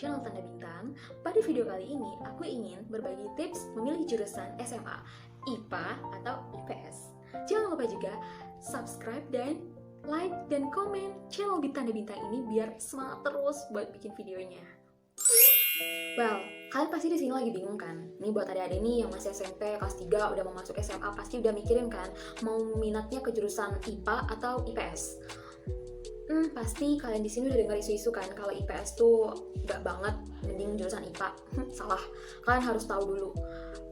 channel Tanda Bintang. Pada video kali ini, aku ingin berbagi tips memilih jurusan SMA, IPA atau IPS. Jangan lupa juga subscribe dan like dan komen channel Tanda Bintang ini biar semangat terus buat bikin videonya. Well, kalian pasti di sini lagi bingung kan? Nih buat adik-adik nih yang masih SMP kelas 3 udah mau masuk SMA pasti udah mikirin kan mau minatnya ke jurusan IPA atau IPS. Pasti kalian di sini udah dengar isu-isu kan kalau IPS tuh gak banget, mending jurusan IPA. Salah. Kalian harus tahu dulu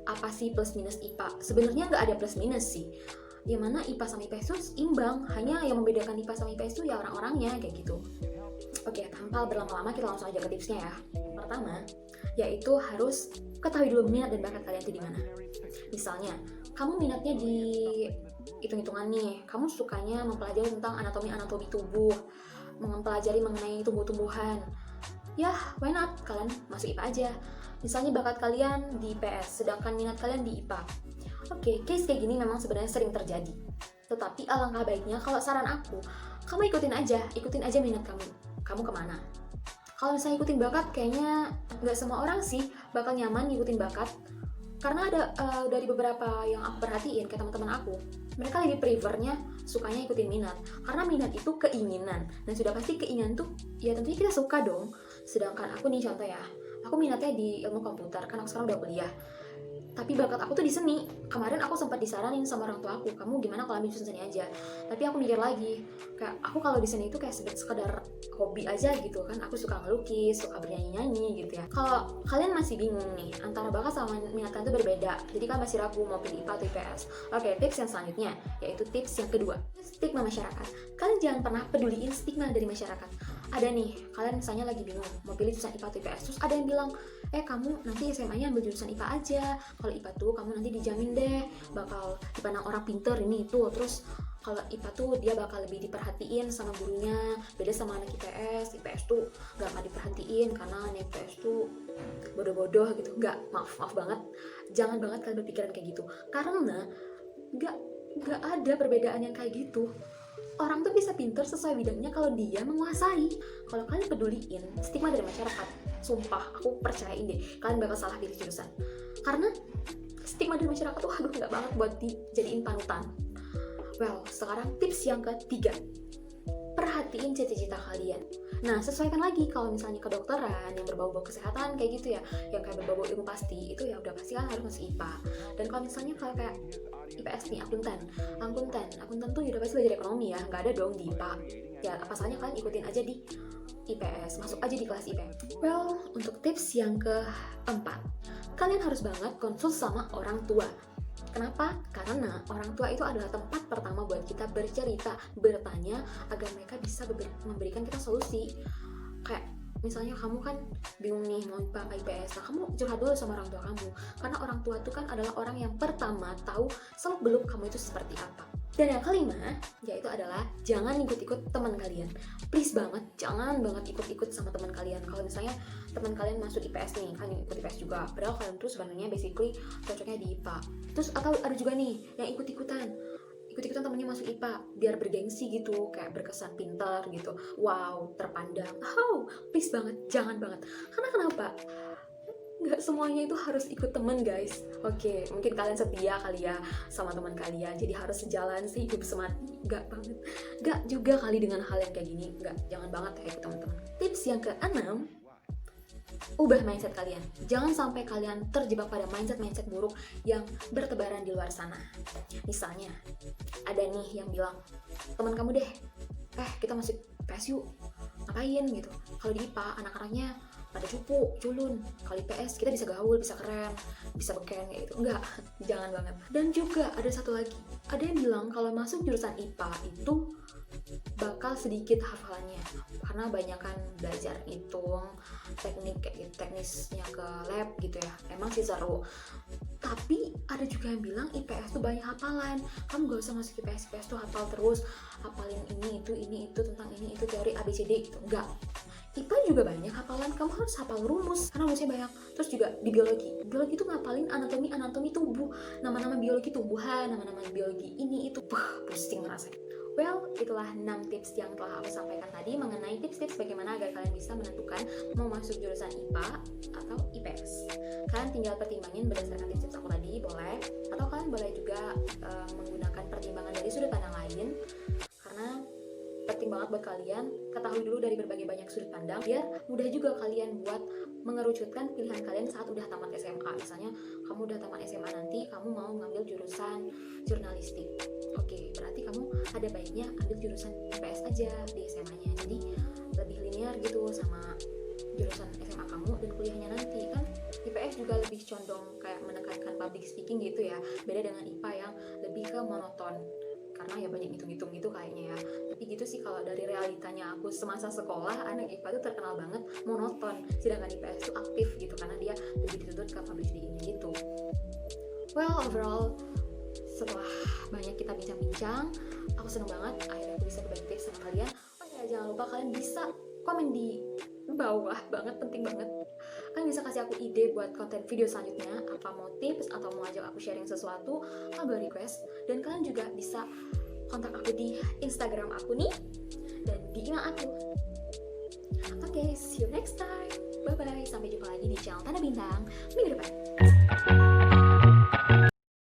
apa sih plus minus IPA. Sebenarnya nggak ada plus minus sih. Yang mana IPA sama IPS tuh imbang. Hanya yang membedakan IPA sama IPS tuh ya orang-orangnya kayak gitu. Oke, tanpa berlama-lama kita langsung aja ke tipsnya ya. Pertama, yaitu harus ketahui dulu minat dan bakat kalian itu di mana. Misalnya, kamu minatnya di hitung-hitungan nih, kamu sukanya mempelajari tentang anatomi tubuh, mempelajari mengenai tumbuh-tumbuhan. Ya, why not? Kalian masuk IPA aja. Misalnya bakat kalian di IPS, sedangkan minat kalian di IPA. Oke, case kayak gini memang sebenarnya sering terjadi. Tetapi alangkah baiknya kalau saran aku, kamu ikutin aja minat kamu. Kamu kemana? Kalau misalnya ikutin bakat, kayaknya nggak semua orang sih bakal nyaman ngikutin bakat. Karena ada dari beberapa yang aku perhatiin ke teman-teman aku, mereka lebih prefernya sukanya ikutin minat. Karena minat itu keinginan, dan sudah pasti keinginan tuh ya tentunya kita suka dong. Sedangkan aku nih contoh ya, aku minatnya di ilmu komputer, kan aku sekarang udah kuliah. Tapi bakat aku tuh di seni. Kemarin aku sempat disaranin sama orang tua aku, kamu gimana kalau ambil jurusan seni aja. Tapi aku mikir lagi, kayak aku kalau di seni itu kayak sekedar hobi aja gitu kan. Aku suka ngelukis, suka bernyanyi-nyanyi gitu ya. Kalau kalian masih bingung nih antara bakat sama minat kalian itu berbeda, jadi kan masih ragu mau pilih IPA atau IPS. Oke, tips yang selanjutnya yaitu tips yang kedua, stigma masyarakat. Kalian jangan pernah peduliin stigma dari masyarakat. Ada nih, kalian misalnya lagi bingung mau pilih jurusan IPA atau IPS, terus ada yang bilang, kamu nanti SMA-nya ambil jurusan IPA aja. Kalau IPA tuh kamu nanti dijamin deh bakal dipandang orang pinter ini itu. Terus kalau IPA tuh dia bakal lebih diperhatiin sama gurunya, beda sama anak IPS. IPS tuh gak diperhatiin karena anak IPS tuh bodoh-bodoh gitu. Maaf banget, jangan banget kalian berpikiran kayak gitu. Karena gak ada perbedaan yang kayak gitu. Orang tuh bisa pinter sesuai bidangnya kalau dia menguasai. Kalau kalian peduliin stigma dari masyarakat, sumpah aku percayain deh kalian bakal salah pilih jurusan. Karena stigma dari masyarakat tuh gak banget buat dijadiin panutan. Well, sekarang tips yang ketiga, perhatiin cita-cita kalian. Nah, sesuaikan lagi kalau misalnya kedokteran yang berbau-bau kesehatan kayak gitu ya, yang kayak berbau ilmu pasti, itu ya udah pasti kan harus masuk IPA. Dan kalau misalnya kayak IPS nih, akuntan tuh udah pasti belajar ekonomi ya, nggak ada dong di IPA. Ya, pasalnya kalian ikutin aja di IPS, masuk aja di kelas IPS. Well, untuk tips yang keempat, kalian harus banget konsul sama orang tua. Kenapa? Karena orang tua itu adalah tempat pertama buat kita bercerita, bertanya, agar mereka bisa memberikan kita solusi. Kayak misalnya kamu kan bingung nih mau IPA apa IPS, nah kamu curhat dulu sama orang tua kamu. Karena orang tua itu kan adalah orang yang pertama tahu seluk-beluk kamu itu seperti apa. Dan yang kelima, yaitu adalah jangan ikut-ikut teman kalian. Please banget, jangan banget ikut-ikut sama teman kalian. Kalau misalnya teman kalian masuk IPS nih, kan ikut IPS juga. Padahal kalian tuh sebenarnya basically cocoknya di IPA. Terus atau ada juga nih yang ikut-ikutan temennya masuk IPA biar bergengsi gitu, kayak berkesan pintar gitu. Wow, terpandang. Please banget, jangan banget. Karena kenapa? Nggak semuanya itu harus ikut temen guys. Oke, mungkin kalian setia kali ya sama teman kalian, jadi harus sejalan sehidup semati. Nggak banget, nggak juga kali dengan hal yang kayak gini. Jangan banget ya ikut teman-teman. Tips yang keenam, ubah mindset kalian. Jangan sampai kalian terjebak pada mindset buruk yang bertebaran di luar sana. Misalnya, ada nih yang bilang, teman kamu deh, kita masuk IPS yuk, ngapain gitu. Kalau di IPA anak-anaknya pada cupu, culun. Kalau IPS kita bisa gaul, bisa keren, bisa beken kayak gitu. Enggak, jangan banget. Dan juga ada satu lagi, ada yang bilang kalau masuk jurusan IPA itu bakal sedikit hafalannya karena banyakan belajar hitung, teknisnya ke lab gitu ya. Emang sih seru. Tapi ada juga yang bilang IPS tuh banyak hafalan. Kamu gak usah masuk IPS tuh hafal terus, hafalin ini itu tentang ini itu teori ABCD gitu. Enggak. IPA juga banyak hafalan, kamu harus hafal rumus karena rumusnya banyak. Terus juga di biologi itu ngapalin anatomi tubuh, nama-nama biologi tumbuhan, nama-nama biologi ini itu, pusing rasanya. Well, itulah 6 tips yang telah aku sampaikan tadi mengenai tips-tips bagaimana agar kalian bisa menentukan mau masuk jurusan IPA atau IPS. Kalian tinggal pertimbangin berdasarkan tips-tips aku tadi, boleh. Atau kalian boleh juga menggunakan pertimbangan dari sudut pandang lain, karena penting banget buat kalian ketahui dulu dari berbagai banyak sudut pandang, biar mudah juga kalian buat mengerucutkan pilihan kalian saat udah tamat SMA. Misalnya kamu udah tamat SMA nanti, kamu mau ngambil jurusan jurnalistik. Oke, berarti kamu ada baiknya ambil jurusan IPS aja di SMA-nya. Jadi lebih linear gitu sama jurusan SMA kamu dan kuliahnya nanti. Kan IPS juga lebih condong kayak menekankan public speaking gitu ya. Beda dengan IPA yang lebih ke monoton. Karena ya banyak hitung-hitung gitu kayaknya ya. Tapi gitu sih kalau dari realitanya aku semasa sekolah, anak IPA tuh terkenal banget monoton. Sedangkan IPS tuh aktif gitu karena dia lebih dituntut ke public speaking gitu. Well, overall setelah banyak kita bincang-bincang, aku seneng banget akhirnya aku bisa berbagi tips sama kalian. Oh ya, jangan lupa kalian bisa komen di bawah, banget penting banget. Kalian bisa kasih aku ide buat konten video selanjutnya, apa mau tips atau mau ajak aku sharing sesuatu, boleh request. Dan kalian juga bisa kontak aku di Instagram aku nih dan di email aku. Oke, see you next time. Bye bye. Sampai jumpa lagi di channel Tanda Bintang minggu depan.